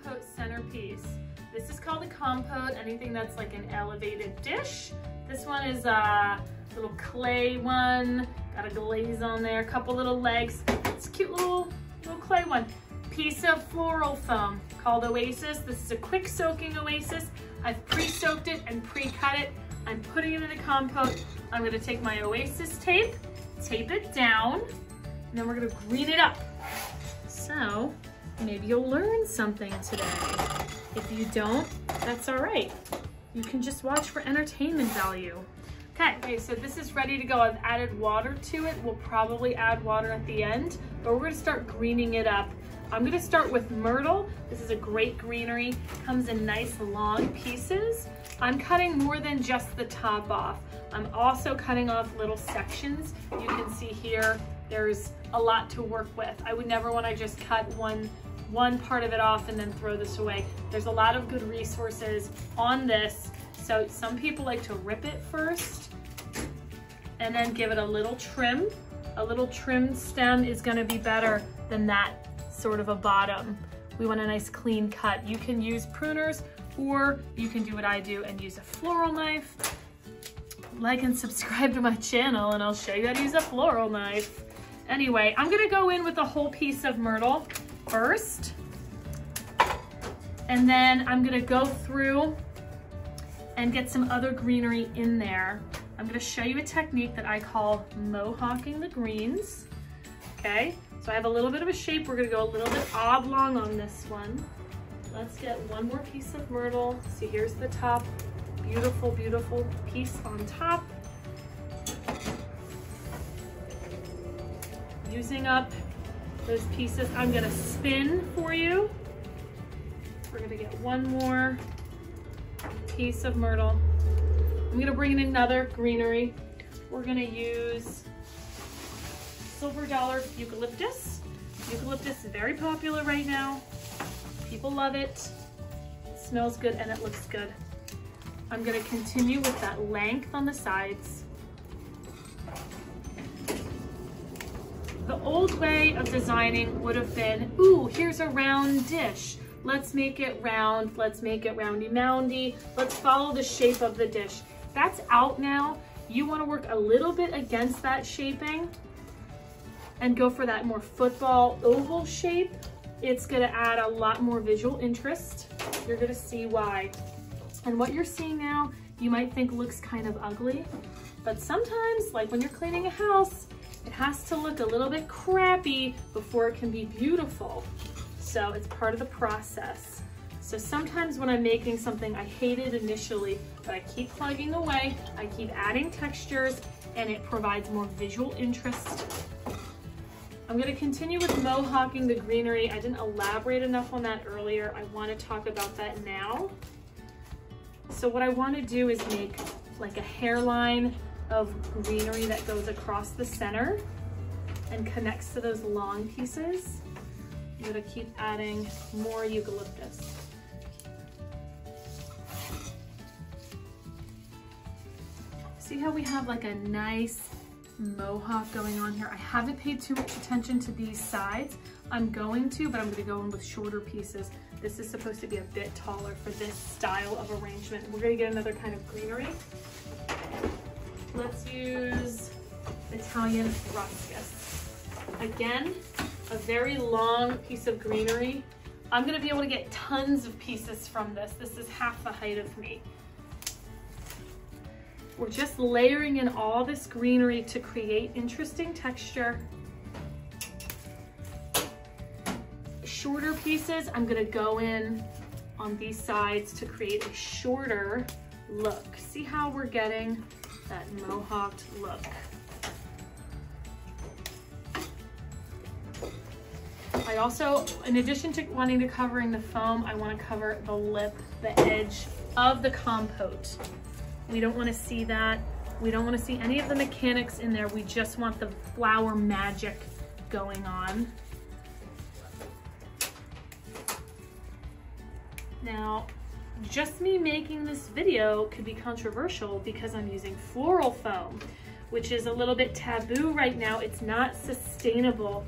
Compote Centerpiece. This is called a compote, anything that's like an elevated dish. This one is a little clay one, got a glaze on there, a couple little legs. It's a cute little clay one. Piece of floral foam called Oasis. This is a quick soaking Oasis. I've pre-soaked it and pre-cut it. I'm putting it in the compote. I'm gonna take my Oasis tape it down, and then we're gonna green it up. So maybe you'll learn something today. If you don't, that's all right. You can just watch for entertainment value. Okay, so this is ready to go. I've added water to it. We'll probably add water at the end, but we're gonna start greening it up. I'm gonna start with Myrtle. This is a great greenery. Comes in nice long pieces. I'm cutting more than just the top off. I'm also cutting off little sections. You can see here, there's a lot to work with. I would never wanna just cut one part of it off and then throw this away. There's a lot of good resources on this. So some people like to rip it first and then give it a little trim. A little trimmed stem is gonna be better than that sort of a bottom. We want a nice clean cut. You can use pruners, or you can do what I do and use a floral knife. Like and subscribe to my channel and I'll show you how to use a floral knife. Anyway, I'm gonna go in with a whole piece of Myrtle first. And then I'm gonna go through and get some other greenery in there. I'm gonna show you a technique that I call mohawking the greens. Okay, so I have a little bit of a shape. We're gonna go a little bit oblong on this one. Let's get one more piece of Myrtle. See, here's the top. Beautiful, beautiful piece on top. Using up those pieces, I'm gonna spin for you. We're gonna get one more piece of Myrtle. I'm gonna bring in another greenery. We're gonna use Silver Dollar Eucalyptus. Eucalyptus is very popular right now. People love it. It smells good and it looks good. I'm gonna continue with that length on the sides. The old way of designing would have been, ooh, here's a round dish. Let's make it round, let's make it roundy-moundy. Let's follow the shape of the dish. That's out now. You wanna work a little bit against that shaping and go for that more football oval shape. It's gonna add a lot more visual interest. You're gonna see why. And what you're seeing now, you might think looks kind of ugly, but sometimes, like when you're cleaning a house, it has to look a little bit crappy before it can be beautiful. So it's part of the process. So sometimes when I'm making something I hated initially, but I keep plugging away, I keep adding textures, and it provides more visual interest. I'm gonna continue with mohawking the greenery. I didn't elaborate enough on that earlier. I wanna talk about that now. So what I wanna do is make like a hairline of greenery that goes across the center and connects to those long pieces. I'm gonna keep adding more eucalyptus. See how we have like a nice mohawk going on here? I haven't paid too much attention to these sides. I'm going to, but I'm gonna go in with shorter pieces. This is supposed to be a bit taller for this style of arrangement. We're gonna get another kind of greenery. Let's use Italian Ruscus. Again, a very long piece of greenery. I'm gonna be able to get tons of pieces from this. This is half the height of me. We're just layering in all this greenery to create interesting texture. Shorter pieces, I'm gonna go in on these sides to create a shorter look. See how we're getting that mohawked look? I also, in addition to wanting to covering the foam, I want to cover the lip, the edge of the compote. We don't want to see that. We don't want to see any of the mechanics in there. We just want the flower magic going on. Now, just me making this video could be controversial because I'm using floral foam, which is a little bit taboo right now. It's not sustainable.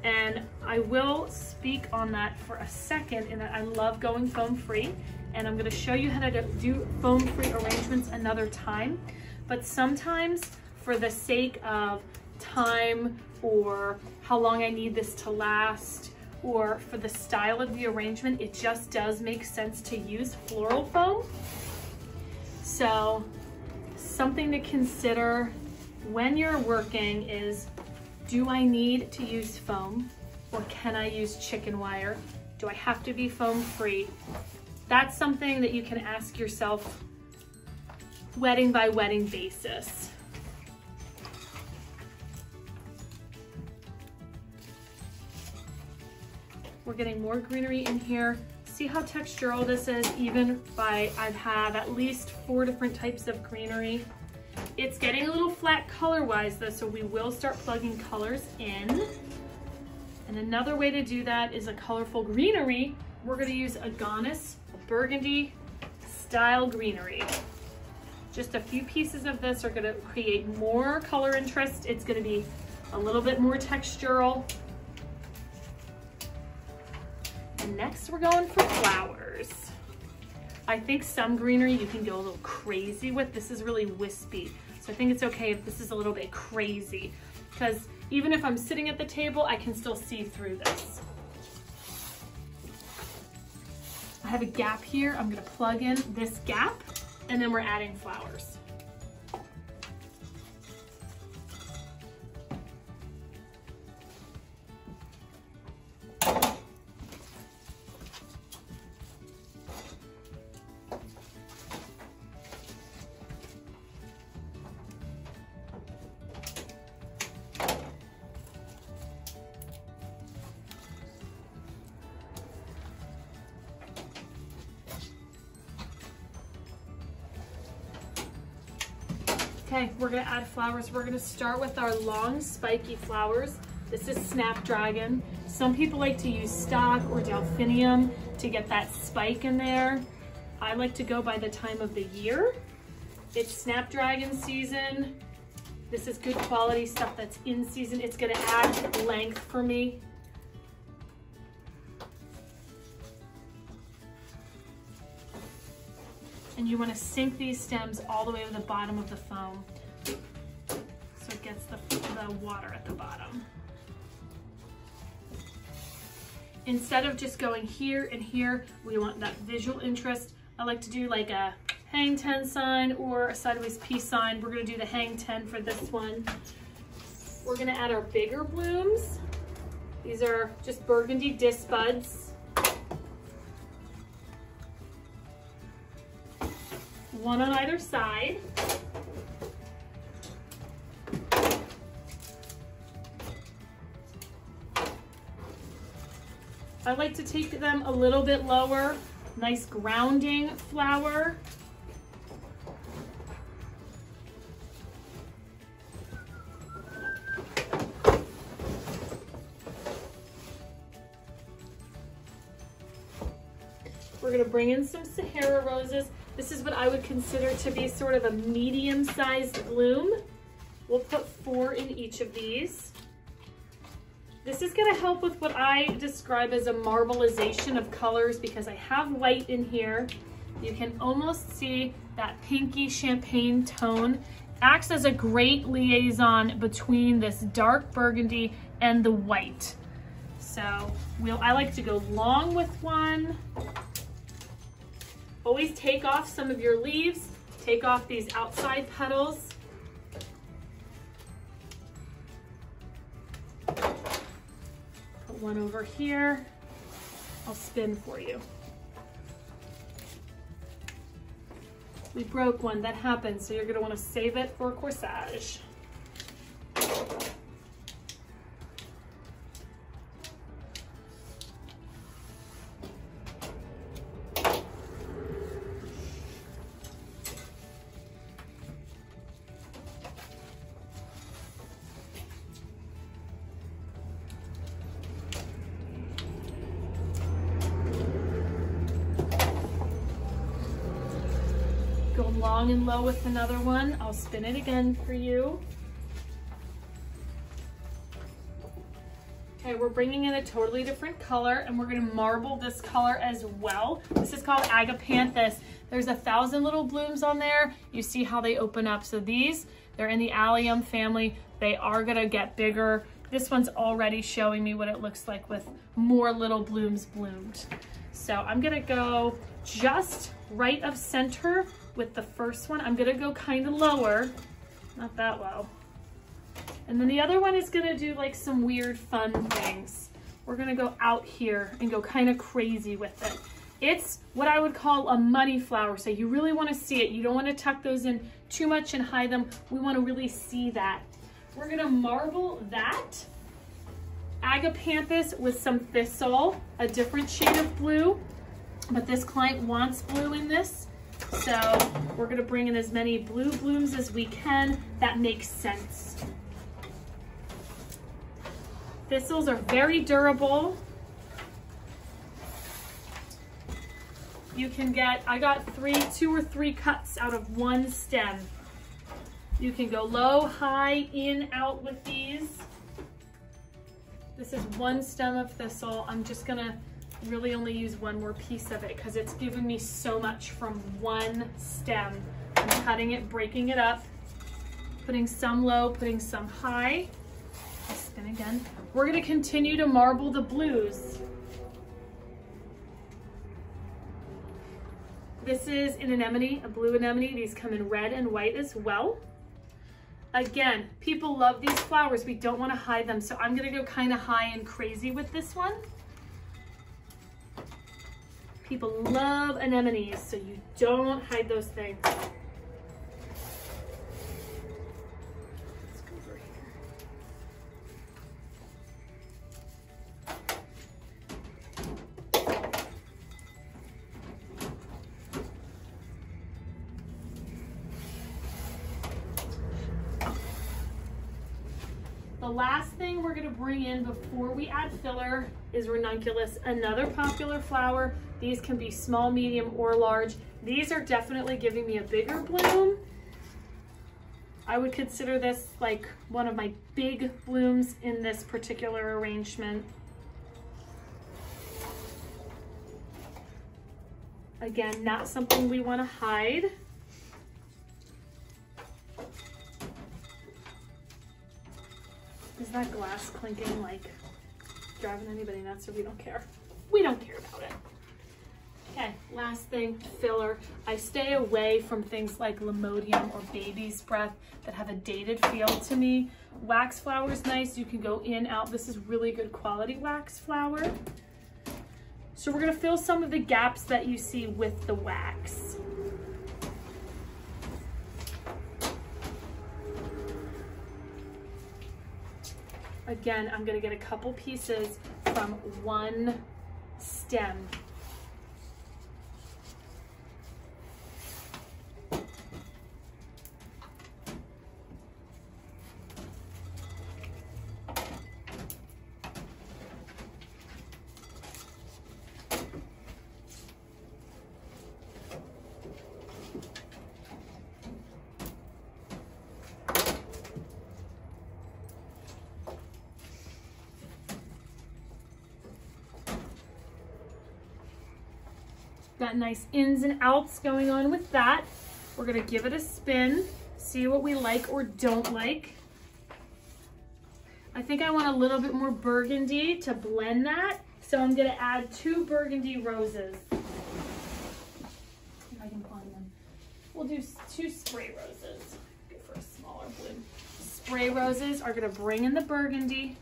And I will speak on that for a second in that I love going foam free, and I'm gonna show you how to do foam free arrangements another time. But sometimes for the sake of time or how long I need this to last, or for the style of the arrangement, it just does make sense to use floral foam. So something to consider when you're working is, do I need to use foam or can I use chicken wire? Do I have to be foam free? That's something that you can ask yourself wedding by wedding basis. We're getting more greenery in here. See how textural this is, even by, I have at least 4 different types of greenery. It's getting a little flat color-wise though, so we will start plugging colors in. And another way to do that is a colorful greenery. We're gonna use Agonis Burgundy style greenery. Just a few pieces of this are gonna create more color interest. It's gonna be a little bit more textural. And next we're going for flowers. I think some greenery you can go a little crazy with. This is really wispy. So I think it's okay if this is a little bit crazy, because even if I'm sitting at the table, I can still see through this. I have a gap here. I'm gonna plug in this gap, and then we're adding flowers. Okay, we're gonna add flowers. We're gonna start with our long spiky flowers. This is Snapdragon. Some people like to use stock or delphinium to get that spike in there. I like to go by the time of the year. It's Snapdragon season. This is good quality stuff that's in season. It's gonna add length for me. And you want to sink these stems all the way to the bottom of the foam, so it gets the water at the bottom. Instead of just going here and here, we want that visual interest. I like to do like a hang 10 sign or a sideways peace sign. We're going to do the hang 10 for this one. We're going to add our bigger blooms. These are just Burgundy Dispuds. One on either side. I like to take them a little bit lower. Nice grounding flower. We're going to bring in some Sahara Roses. This is what I would consider to be sort of a medium-sized bloom. We'll put 4 in each of these. This is going to help with what I describe as a marbleization of colors, because I have white in here. You can almost see that pinky champagne tone. Acts as a great liaison between this dark burgundy and the white. So I like to go long with one. Always take off some of your leaves, take off these outside petals. Put one over here. I'll spin for you. We broke one, that happens, so you're gonna wanna save it for corsage. Go long and low with another one. I'll spin it again for you. Okay, we're bringing in a totally different color and we're gonna marble this color as well. This is called Agapanthis. There's 1,000 little blooms on there. You see how they open up. So these, they're in the allium family. They are gonna get bigger. This one's already showing me what it looks like with more little blooms bloomed. So I'm gonna go just right of center with the first one. I'm gonna go kind of lower, not that low. And then the other one is gonna do like some weird fun things. We're gonna go out here and go kind of crazy with it. It's what I would call a money flower, so you really wanna see it. You don't wanna tuck those in too much and hide them. We wanna really see that. We're gonna marble that Agapanthis with some Thistle, a different shade of blue, but this client wants blue in this. So we're gonna bring in as many blue blooms as we can. That makes sense. Thistles are very durable. You can get, I got 2 or 3 cuts out of one stem. You can go low, high, in, out with these. This is one stem of thistle. I'm just gonna really only use one more piece of it because it's given me so much from one stem. I'm cutting it, breaking it up, putting some low, putting some high. Spin again. We're gonna continue to marble the blues. This is an anemone, a blue anemone. These come in red and white as well. Again, people love these flowers. We don't want to hide them, so I'm gonna go kind of high and crazy with this one. People love anemones, so you don't hide those things. The last thing we're gonna bring in before we add filler is Ranunculus, another popular flower. These can be small, medium, or large. These are definitely giving me a bigger bloom. I would consider this like one of my big blooms in this particular arrangement. Again, not something we wanna hide. Is that glass clinking like driving anybody nuts, or we don't care? We don't care about it. Okay, last thing, filler. I stay away from things like Lemodium or baby's breath that have a dated feel to me. Wax flower is nice. You can go in, out. This is really good quality wax flower. So we're gonna fill some of the gaps that you see with the wax. Again, I'm gonna get a couple pieces from one stem. Got nice ins and outs going on with that. We're gonna give it a spin, see what we like or don't like. I think I want a little bit more burgundy to blend that, so I'm gonna add 2 burgundy roses. If I can find them. We'll do 2 spray roses. Go for a smaller bloom. Spray roses are gonna bring in the burgundy.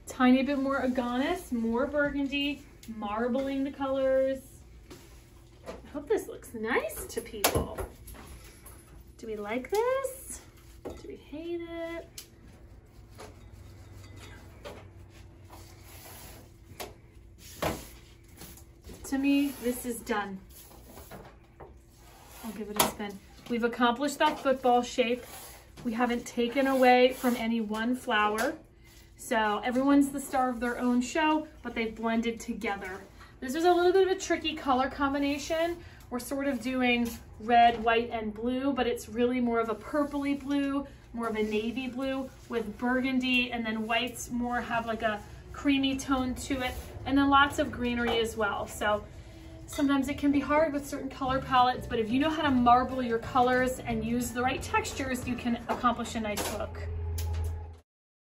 Tiny bit more Agonis, more burgundy, marbling the colors. I hope this looks nice to people. Do we like this? Do we hate it? to me, this is done. I'll give it a spin. We've accomplished that football shape. We haven't taken away from any one flower. So everyone's the star of their own show, but they've blended together. This is a little bit of a tricky color combination. We're sort of doing red, white, and blue, but it's really more of a purpley blue, more of a navy blue with burgundy, and then whites more have like a creamy tone to it, and then lots of greenery as well. So sometimes it can be hard with certain color palettes, but if you know how to marble your colors and use the right textures, you can accomplish a nice look.